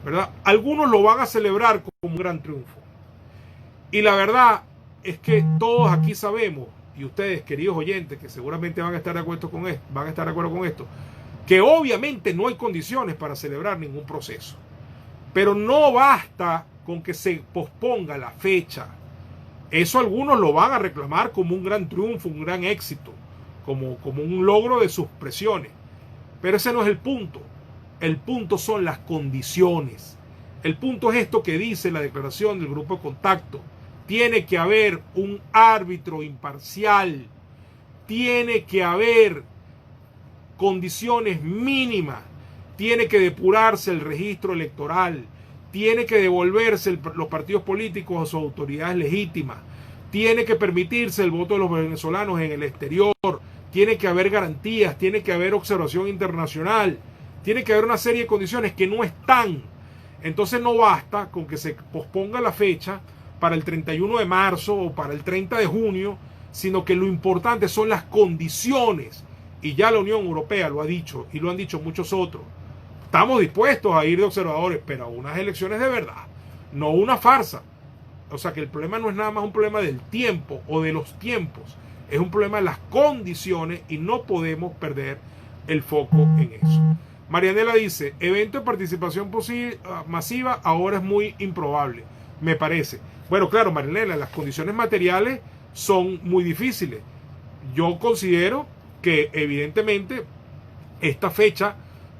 ¿verdad? Algunos lo van a celebrar como un gran triunfo. Y la verdad es que todos aquí sabemos, y ustedes, queridos oyentes, que seguramente van a estar de acuerdo con esto, que obviamente no hay condiciones para celebrar ningún proceso. Pero no basta con que se posponga la fecha. Eso algunos lo van a reclamar como un gran triunfo, un gran éxito, como un logro de sus presiones. Pero ese no es el punto. El punto son las condiciones. El punto es esto que dice la declaración del Grupo de Contacto. Tiene que haber un árbitro imparcial. Tiene que haber condiciones mínimas. Tiene que depurarse el registro electoral. Tiene que devolverse los partidos políticos a sus autoridades legítimas. Tiene que permitirse el voto de los venezolanos en el exterior. Tiene que haber garantías. Tiene que haber observación internacional. Tiene que haber una serie de condiciones que no están. Entonces no basta con que se posponga la fecha para el 31 de marzo o para el 30 de junio, sino que lo importante son las condiciones. Y ya la Unión Europea lo ha dicho y lo han dicho muchos otros. Estamos dispuestos a ir de observadores, pero a unas elecciones de verdad, no una farsa. O sea que el problema no es nada más un problema del tiempo o de los tiempos, es un problema de las condiciones y no podemos perder el foco en eso. Marianela dice, evento de participación masiva ahora es muy improbable, me parece. Bueno, claro, Marianela, las condiciones materiales son muy difíciles. Yo considero que evidentemente esta fecha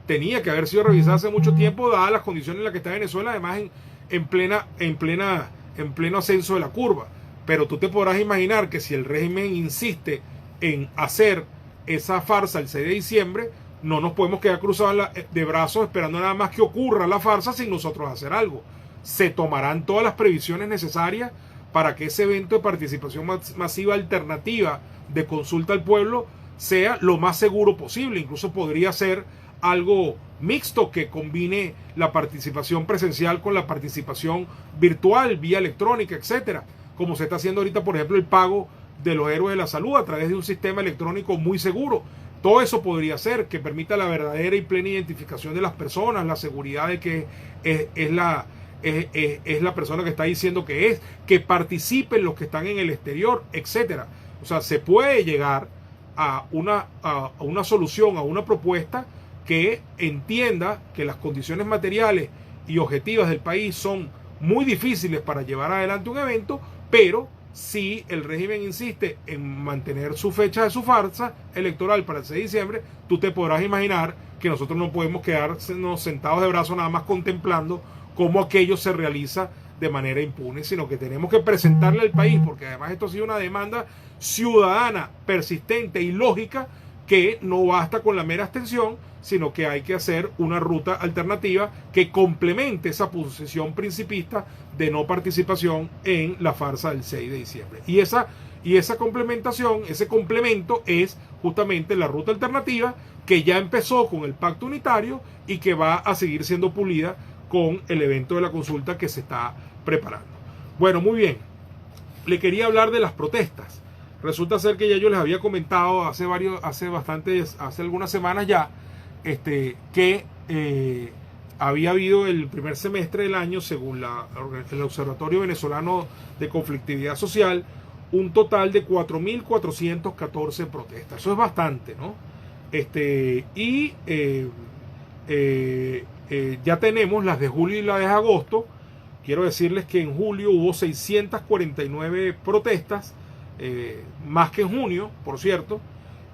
tenía que haber sido revisada hace mucho tiempo, dadas las condiciones en las que está Venezuela, además en pleno ascenso de la curva. Pero tú te podrás imaginar que si el régimen insiste en hacer esa farsa el 6 de diciembre, no nos podemos quedar cruzados de brazos esperando nada más que ocurra la farsa sin nosotros hacer algo. Se tomarán todas las previsiones necesarias para que ese evento de participación masiva alternativa de consulta al pueblo sea lo más seguro posible. Incluso podría ser algo mixto que combine la participación presencial con la participación virtual, vía electrónica, etcétera, como se está haciendo ahorita, por ejemplo, el pago de los héroes de la salud a través de un sistema electrónico muy seguro. Todo eso podría ser que permita la verdadera y plena identificación de las personas, la seguridad de que es la persona que está diciendo que participen los que están en el exterior, etcétera. O sea, se puede llegar a una solución, a una propuesta que entienda que las condiciones materiales y objetivas del país son muy difíciles para llevar adelante un evento, pero si el régimen insiste en mantener su fecha de su farsa electoral para el 6 de diciembre, tú te podrás imaginar que nosotros no podemos quedarnos sentados de brazos nada más contemplando cómo aquello se realiza de manera impune, sino que tenemos que presentarle al país, porque además esto ha sido una demanda ciudadana persistente y lógica, que no basta con la mera abstención, sino que hay que hacer una ruta alternativa que complemente esa posición principista de no participación en la farsa del 6 de diciembre. Y esa complementación, ese complemento es justamente la ruta alternativa que ya empezó con el pacto unitario y que va a seguir siendo pulida con el evento de la consulta que se está preparando. Bueno, muy bien. Le quería hablar de las protestas. Resulta ser que ya yo les había comentado hace algunas semanas ya, que había habido el primer semestre del año, según el Observatorio Venezolano de Conflictividad Social, un total de 4.414 protestas. Eso es bastante, ¿no? Ya tenemos las de julio y las de agosto. Quiero decirles que en julio hubo 649 protestas, más que en junio, por cierto,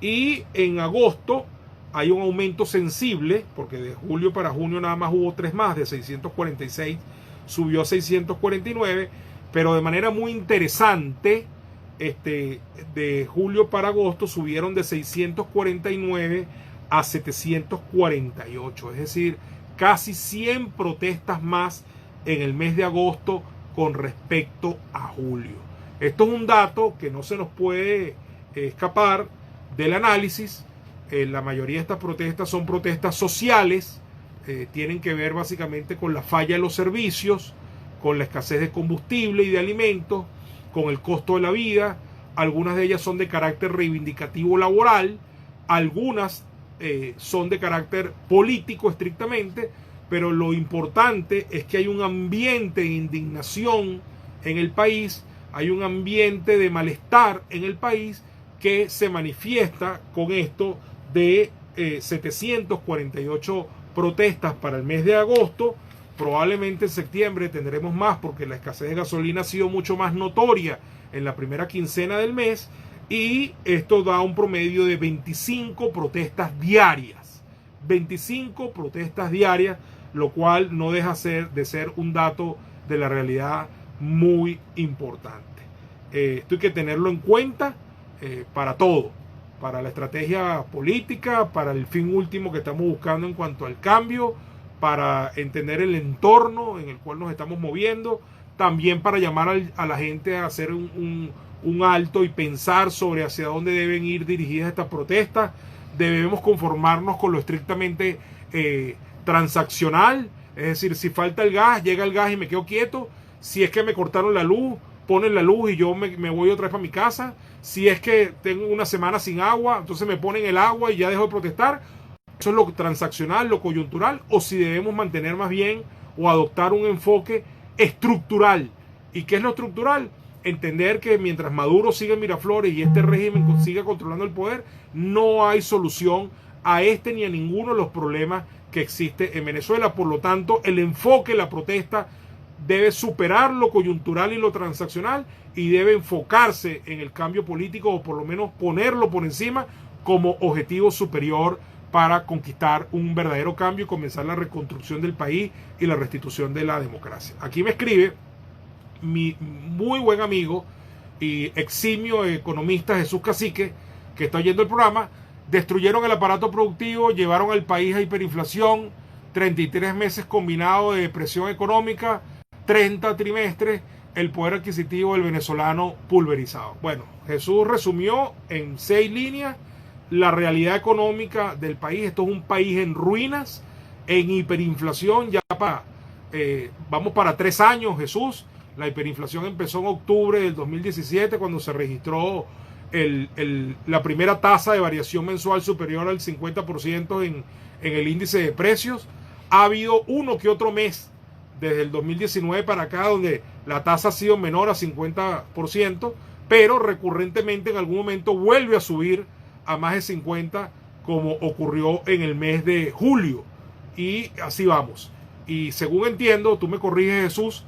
y en agosto hay un aumento sensible, porque de julio para junio nada más hubo 3 más, de 646 subió a 649, pero de manera muy interesante, de julio para agosto subieron de 649 a 748, es decir, casi 100 protestas más en el mes de agosto con respecto a julio. Esto es un dato que no se nos puede escapar del análisis. La mayoría de estas protestas son protestas sociales, tienen que ver básicamente con la falla de los servicios, con la escasez de combustible y de alimentos, con el costo de la vida. Algunas de ellas son de carácter reivindicativo laboral, algunas son de carácter político estrictamente, pero lo importante es que hay un ambiente de indignación en el país, hay un ambiente de malestar en el país que se manifiesta con esto de 748 protestas para el mes de agosto. Probablemente en septiembre tendremos más porque la escasez de gasolina ha sido mucho más notoria en la primera quincena del mes, y esto da un promedio de 25 protestas diarias. 25 protestas diarias, lo cual no deja de ser un dato de la realidad muy importante. Esto hay que tenerlo en cuenta para todo, para la estrategia política, para el fin último que estamos buscando en cuanto al cambio, para entender el entorno en el cual nos estamos moviendo, también para llamar a la gente a hacer un alto y pensar sobre hacia dónde deben ir dirigidas estas protestas. Debemos conformarnos con lo estrictamente transaccional, es decir, si falta el gas, llega el gas y me quedo quieto. Si es que me cortaron la luz, ponen la luz y yo me voy otra vez para mi casa. Si es que tengo una semana sin agua, entonces me ponen el agua y ya dejo de protestar. Eso es lo transaccional, lo coyuntural, o si debemos mantener más bien o adoptar un enfoque estructural. ¿Y qué es lo estructural? Entender que mientras Maduro siga en Miraflores y este régimen siga controlando el poder, no hay solución a este ni a ninguno de los problemas que existe en Venezuela. Por lo tanto, el enfoque, la protesta debe superar lo coyuntural y lo transaccional y debe enfocarse en el cambio político, o por lo menos ponerlo por encima como objetivo superior para conquistar un verdadero cambio y comenzar la reconstrucción del país y la restitución de la democracia. Aquí me escribe mi muy buen amigo y eximio economista Jesús Cacique, que está oyendo el programa. Destruyeron el aparato productivo, llevaron al país a hiperinflación, 33 meses combinados de depresión económica, 30 trimestres, el poder adquisitivo del venezolano pulverizado. Bueno, Jesús resumió en 6 líneas la realidad económica del país. Esto es un país en ruinas, en hiperinflación, ya vamos para 3 años, Jesús. La hiperinflación empezó en octubre del 2017, cuando se registró la primera tasa de variación mensual superior al 50% en el índice de precios. Ha habido uno que otro mes desde el 2019 para acá donde la tasa ha sido menor a 50%, pero recurrentemente en algún momento vuelve a subir a más de 50, como ocurrió en el mes de julio, y así vamos. Y según entiendo, tú me corriges, Jesús,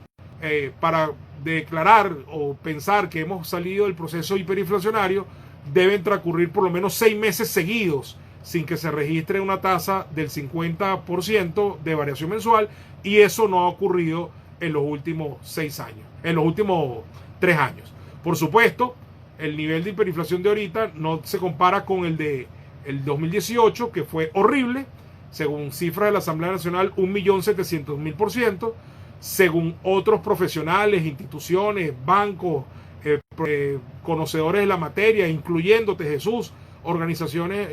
para declarar o pensar que hemos salido del proceso hiperinflacionario, deben transcurrir por lo menos 6 meses seguidos sin que se registre una tasa del 50% de variación mensual, y eso no ha ocurrido en los últimos 6 años, en los últimos 3 años. Por supuesto, el nivel de hiperinflación de ahorita no se compara con el de el 2018, que fue horrible. Según cifras de la Asamblea Nacional, 1.700.000%. Según otros profesionales, instituciones, bancos, conocedores de la materia, incluyéndote, Jesús, organizaciones,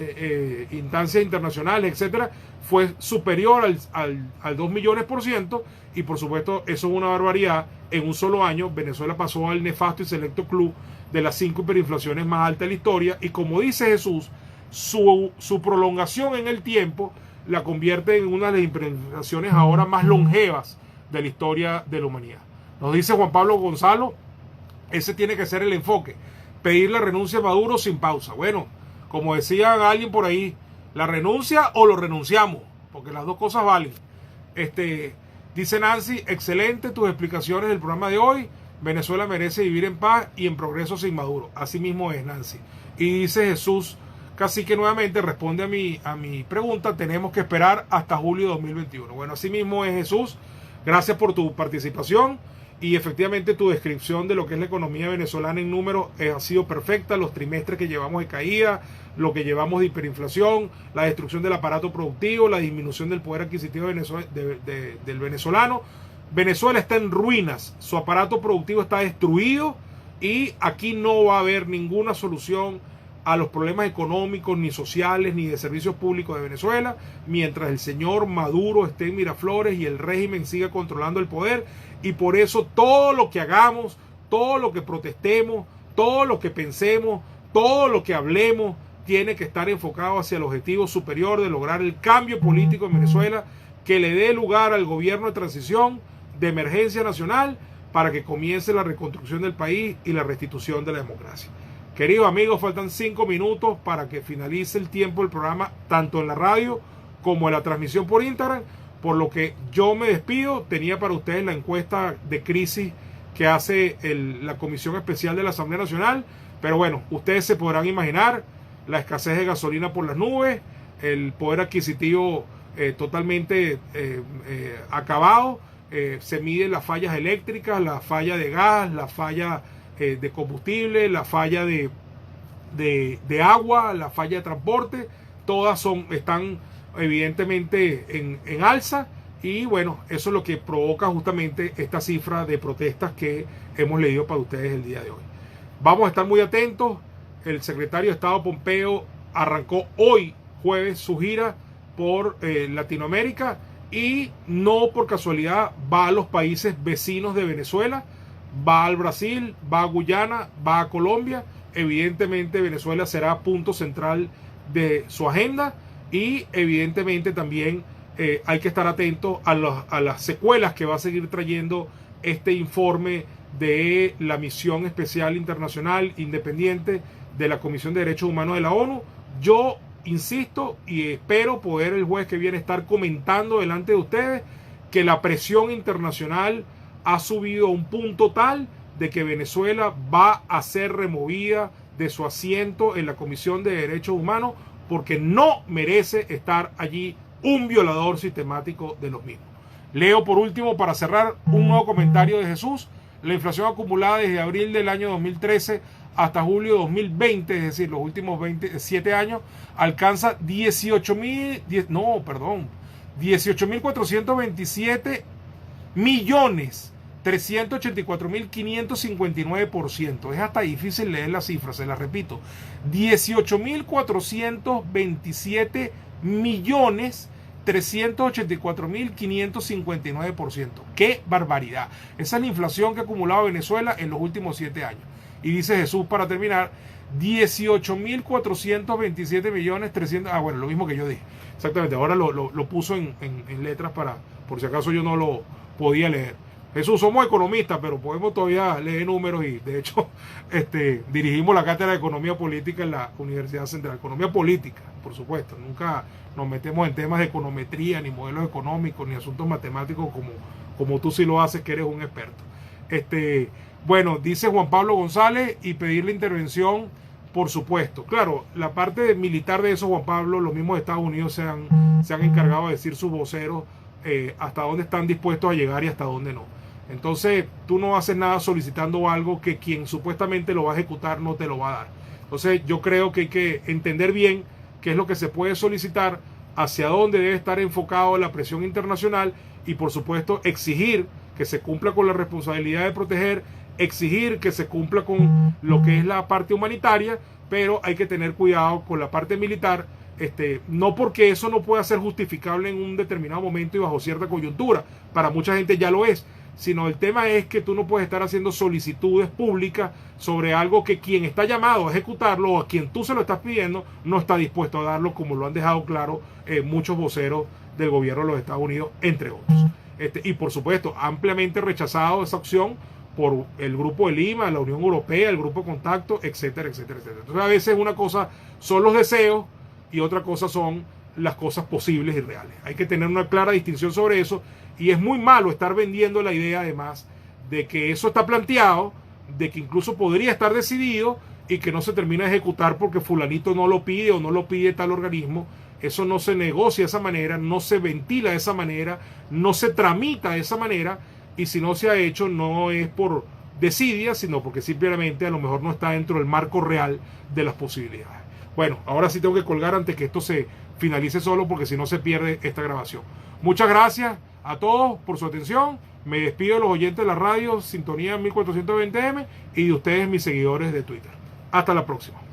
instancias internacionales, etcétera, fue superior al 2 millones%. Y por supuesto, eso es una barbaridad. En un solo año, Venezuela pasó al nefasto y selecto club de las 5 hiperinflaciones más altas de la historia. Y como dice Jesús, su prolongación en el tiempo la convierte en una de las hiperinflaciones ahora más longevas de la historia de la humanidad. Nos dice Juan Pablo Gonzalo, ese tiene que ser el enfoque: pedir la renuncia a Maduro sin pausa. Bueno, como decía alguien por ahí, la renuncia o lo renunciamos, porque las dos cosas valen. Dice Nancy, excelente tus explicaciones del programa de hoy. Venezuela merece vivir en paz y en progreso sin Maduro. Así mismo es, Nancy. Y dice Jesús Cacique nuevamente, responde a mi pregunta: tenemos que esperar hasta julio de 2021. Bueno, así mismo es, Jesús. Gracias por tu participación, y efectivamente tu descripción de lo que es la economía venezolana en números ha sido perfecta. Los trimestres que llevamos de caída, lo que llevamos de hiperinflación, la destrucción del aparato productivo, la disminución del poder adquisitivo del venezolano. Venezuela está en ruinas, su aparato productivo está destruido, y aquí no va a haber ninguna solución a los problemas económicos, ni sociales, ni de servicios públicos de Venezuela, mientras el señor Maduro esté en Miraflores y el régimen siga controlando el poder. Y por eso todo lo que hagamos, todo lo que protestemos, todo lo que pensemos, todo lo que hablemos, tiene que estar enfocado hacia el objetivo superior de lograr el cambio político en Venezuela que le dé lugar al gobierno de transición, de emergencia nacional, para que comience la reconstrucción del país y la restitución de la democracia. Queridos amigos, faltan 5 minutos para que finalice el tiempo del programa, tanto en la radio como en la transmisión por Instagram, por lo que yo me despido. Tenía para ustedes la encuesta de crisis que hace la Comisión Especial de la Asamblea Nacional, pero bueno, ustedes se podrán imaginar la escasez de gasolina por las nubes, el poder adquisitivo totalmente acabado. Se miden las fallas eléctricas, la falla de gas, la falla de combustible, la falla de agua, la falla de transporte, todas están evidentemente en alza, y bueno, eso es lo que provoca justamente esta cifra de protestas que hemos leído para ustedes el día de hoy. Vamos a estar muy atentos. El secretario de Estado Pompeo arrancó hoy jueves su gira por Latinoamérica, y no por casualidad va a los países vecinos de Venezuela, va al Brasil, va a Guyana, va a Colombia. Evidentemente Venezuela será punto central de su agenda, y evidentemente también hay que estar atentos a las secuelas que va a seguir trayendo este informe de la Misión Especial Internacional Independiente de la Comisión de Derechos Humanos de la ONU. Yo insisto y espero poder el jueves que viene estar comentando delante de ustedes que la presión internacional ha subido a un punto tal de que Venezuela va a ser removida de su asiento en la Comisión de Derechos Humanos, porque no merece estar allí un violador sistemático de los mismos. Leo por último, para cerrar, un nuevo comentario de Jesús. La inflación acumulada desde abril del año 2013 hasta julio de 2020, es decir, los últimos 7 años, alcanza 18.427 millones 384.559%. Es hasta difícil leer la cifra, se la repito. 18.427 millones 384.559%. ¡Qué barbaridad! Esa es la inflación que ha acumulado Venezuela en los últimos 7 años. Y dice Jesús, para terminar, 18.427 millones 300... bueno, lo mismo que yo dije. Exactamente, ahora lo puso en letras para, por si acaso yo no lo podía leer. Jesús, somos economistas, pero podemos todavía leer números, y de hecho dirigimos la cátedra de Economía Política en la Universidad Central. Economía política, por supuesto. Nunca nos metemos en temas de econometría, ni modelos económicos, ni asuntos matemáticos como tú sí lo haces, que eres un experto. Bueno, dice Juan Pablo González, y pedir la intervención, por supuesto. Claro, la parte militar de eso, Juan Pablo, los mismos Estados Unidos se han encargado de decir sus voceros hasta dónde están dispuestos a llegar y hasta dónde no. Entonces tú no haces nada solicitando algo que quien supuestamente lo va a ejecutar no te lo va a dar. Entonces yo creo que hay que entender bien qué es lo que se puede solicitar, hacia dónde debe estar enfocado la presión internacional, y por supuesto exigir que se cumpla con la responsabilidad de proteger, exigir que se cumpla con lo que es la parte humanitaria, pero hay que tener cuidado con la parte militar. No porque eso no pueda ser justificable en un determinado momento y bajo cierta coyuntura, para mucha gente ya lo es, sino el tema es que tú no puedes estar haciendo solicitudes públicas sobre algo que quien está llamado a ejecutarlo, o a quien tú se lo estás pidiendo, no está dispuesto a darlo, como lo han dejado claro muchos voceros del gobierno de los Estados Unidos, entre otros. Y por supuesto, ampliamente rechazado esa opción por el Grupo de Lima, la Unión Europea, el Grupo de Contacto, etcétera, etcétera, etcétera. Entonces a veces una cosa son los deseos y otra cosa son las cosas posibles y reales. Hay que tener una clara distinción sobre eso, y es muy malo estar vendiendo la idea, además, de que eso está planteado, de que incluso podría estar decidido y que no se termina de ejecutar porque fulanito no lo pide o no lo pide tal organismo. Eso no se negocia de esa manera, no se ventila de esa manera, no se tramita de esa manera, y si no se ha hecho no es por desidia, sino porque simplemente a lo mejor no está dentro del marco real de las posibilidades. Bueno, ahora sí tengo que colgar antes que esto se finalice solo, porque si no se pierde esta grabación. Muchas gracias a todos por su atención. Me despido de los oyentes de la radio Sintonía 1420M y de ustedes, mis seguidores de Twitter. Hasta la próxima.